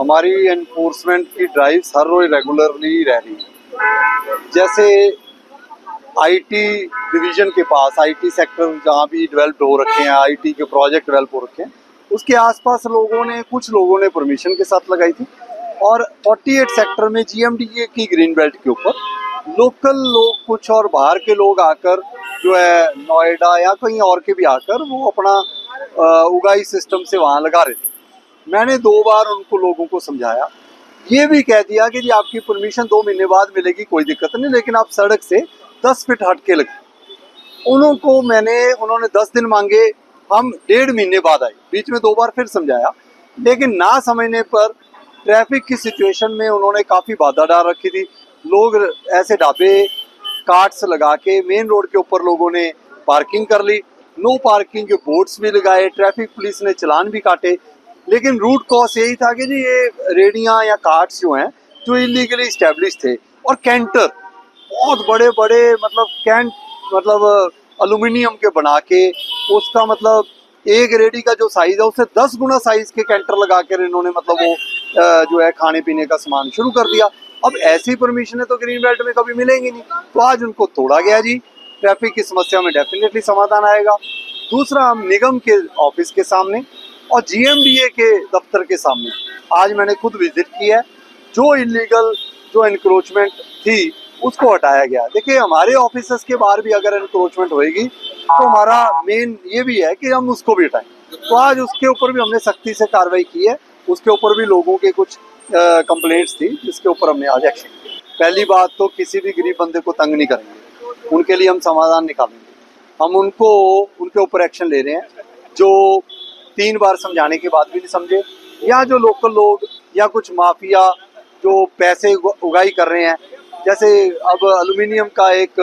हमारी एनफोर्समेंट की ड्राइव्स हर रोज रेगुलरली रह रही है। जैसे आईटी डिवीजन के पास आईटी सेक्टर जहाँ भी डेवलप हो रखे हैं, आईटी के प्रोजेक्ट डेवलप हो रखे हैं, उसके आसपास कुछ लोगों ने परमिशन के साथ लगाई थी। और 48 सेक्टर में जीएमडीए की ग्रीन बेल्ट के ऊपर लोकल लोग कुछ और बाहर के लोग आकर जो है नोएडा या कहीं और के भी आकर वो अपना उगाई सिस्टम से वहाँ लगा रहे थे। मैंने 2 बार उनको लोगों को समझाया, ये भी कह दिया कि जी आपकी परमिशन 2 महीने बाद मिलेगी, कोई दिक्कत नहीं, लेकिन आप सड़क से 10 फीट हट के लगे। उन्होंने 10 दिन मांगे, हम 1.5 महीने बाद आए। बीच में 2 बार फिर समझाया, लेकिन ना समझने पर ट्रैफिक की सिचुएशन में उन्होंने काफ़ी बाधा डाल रखी थी। लोग ऐसे ढाबे कार्ट्स लगा के मेन रोड के ऊपर लोगों ने पार्किंग कर ली, नो पार्किंग के बोर्ड्स भी लगाए, ट्रैफिक पुलिस ने चलान भी काटे। लेकिन रूट कॉज यही था कि जी ये रेडियाँ या कार्ट्स जो हैं जो इलीगली इस्टेब्लिश थे, और कैंटर बहुत बड़े बड़े मतलब एल्यूमिनियम के बना के उसका मतलब एक रेडी का जो साइज है उससे 10 गुना साइज के कैंटर लगा कर इन्होंने मतलब वो जो है खाने पीने का सामान शुरू कर दिया। अब ऐसी परमिशनें तो ग्रीन बेल्ट में कभी मिलेंगी नहीं, तो आज उनको तोड़ा गया जी। ट्रैफिक की समस्या में डेफिनेटली समाधान आएगा। दूसरा, हम निगम के ऑफिस के सामने और जीएमडीए के दफ्तर के सामने आज मैंने खुद विजिट की है। जो इलीगल जो एनक्रोचमेंट थी उसको हटाया गया। देखिए, हमारे ऑफिसर्स के बाहर भी अगर एनक्रोचमेंट होएगी तो हमारा मेन ये भी है कि हम उसको भी हटाएं। तो आज उसके ऊपर भी हमने सख्ती से कार्रवाई की है। उसके ऊपर भी लोगों के कुछ कंप्लेंट्स थी जिसके ऊपर हमने आज एक्शन किया। पहली बात तो किसी भी गरीब बंदे को तंग नहीं करेंगे, उनके लिए हम समाधान निकालेंगे। हम उनके ऊपर एक्शन ले रहे हैं जो 3 बार समझाने के बाद भी नहीं समझे, या जो लोकल लोग या कुछ माफिया जो पैसे उगाई कर रहे हैं। जैसे अब एल्यूमिनियम का एक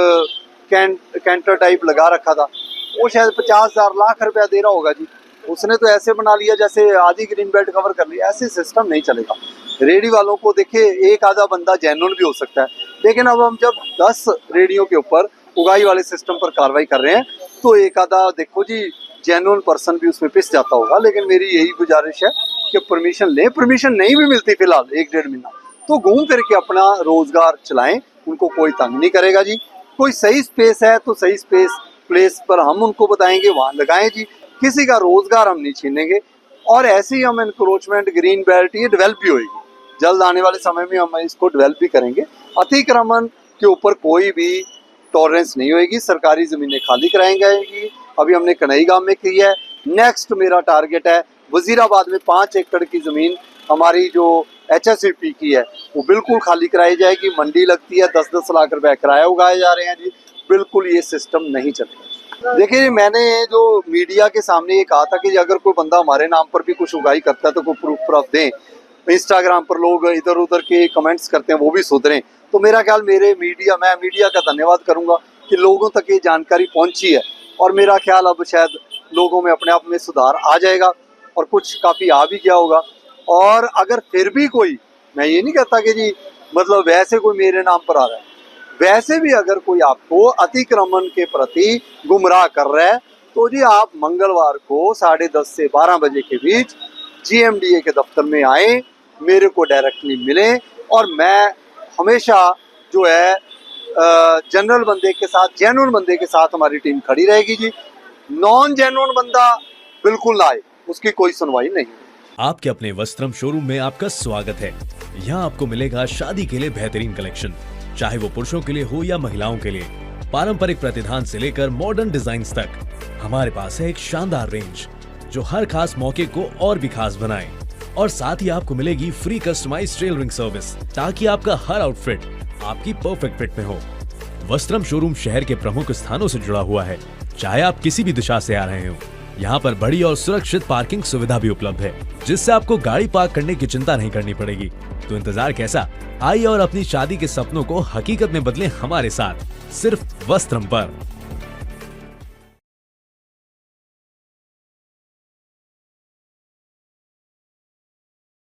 कैंटर टाइप लगा रखा था, वो शायद 50,000 लाख रुपया दे रहा होगा जी। उसने तो ऐसे बना लिया जैसे आधी ग्रीन बेल्ट कवर कर लिया। ऐसे सिस्टम नहीं चलेगा। रेडी वालों को देखिए, एक आधा बंदा जेन्युइन भी हो सकता है, लेकिन अब हम जब 10 रेडियों के ऊपर उगाई वाले सिस्टम पर कार्रवाई कर रहे हैं तो एक आधा देखो जी जेन्युइन पर्सन भी उसमें पिस जाता होगा। लेकिन मेरी यही गुजारिश है कि परमिशन लें। परमिशन नहीं भी मिलती फिलहाल 1-1.5 महीना, तो घूम फिर के अपना रोजगार चलाएं, उनको कोई तंग नहीं करेगा जी। कोई सही स्पेस है तो सही प्लेस पर हम उनको बताएंगे, वहाँ लगाएं जी। किसी का रोजगार हम नहीं छीनेंगे। और ऐसे ही हम एनक्रोचमेंट ग्रीन बेल्ट ये डेवलप भी होगी। जल्द आने वाले समय में हम इसको डेवलप भी करेंगे। अतिक्रमण के ऊपर कोई भी टॉलरेंस नहीं होगी। सरकारी ज़मीनें खाली कराई जाएंगी। अभी हमने कन्हईगांव में की है। नेक्स्ट मेरा टारगेट है वजीराबाद में 5 एकड़ की ज़मीन हमारी जो HSVP की है वो बिल्कुल खाली कराई जाएगी। मंडी लगती है, 10-10 लाख रुपए किराया उगाए जा रहे हैं जी। बिल्कुल ये सिस्टम नहीं चलेगा। देखिए, मैंने जो मीडिया के सामने ये कहा था कि अगर कोई बंदा हमारे नाम पर भी कुछ उगाई करता है तो कोई प्रूफ दें। इंस्टाग्राम पर लोग इधर उधर के कमेंट्स करते हैं, वो भी सुधरें। तो मेरा ख्याल मैं मीडिया का धन्यवाद करूंगा कि लोगों तक ये जानकारी पहुंची है। और मेरा ख्याल अब शायद लोगों में अपने आप में सुधार आ जाएगा और कुछ काफ़ी आ भी गया होगा। और अगर फिर भी कोई, मैं ये नहीं कहता कि जी मतलब वैसे कोई मेरे नाम पर आ रहा है, वैसे भी अगर कोई आपको अतिक्रमण के प्रति गुमराह कर रहा है तो जी आप मंगलवार को 10:30 से 12 बजे के बीच GMDA के दफ्तर में आए, मेरे को डायरेक्टली मिलें। और मैं हमेशा जो है जनरल बंदे के साथ, जेन्युइन बंदे के साथ हमारी टीम खड़ी रहेगी जी। नॉन जेन्युइन बंदा बिल्कुल ना आए, उसकी कोई सुनवाई नहीं। आपके अपने वस्त्रम शोरूम में आपका स्वागत है। यहाँ आपको मिलेगा शादी के लिए बेहतरीन कलेक्शन, चाहे वो पुरुषों के लिए हो या महिलाओं के लिए। पारंपरिक प्रतिधान से लेकर मॉडर्न डिजाइन्स तक हमारे पास है एक शानदार रेंज जो हर खास मौके को और भी खास बनाए। और साथ ही आपको मिलेगी फ्री कस्टमाइज्ड टेलरिंग सर्विस, ताकि आपका हर आउटफिट आपकी परफेक्ट फिट में हो। वस्त्रम शोरूम शहर के प्रमुख स्थानों से जुड़ा हुआ है, चाहे आप किसी भी दिशा से आ रहे हो। यहाँ पर बड़ी और सुरक्षित पार्किंग सुविधा भी उपलब्ध है, जिससे आपको गाड़ी पार्क करने की चिंता नहीं करनी पड़ेगी। तो इंतजार कैसा, आइए और अपनी शादी के सपनों को हकीकत में बदलें हमारे साथ, सिर्फ वस्त्रम पर।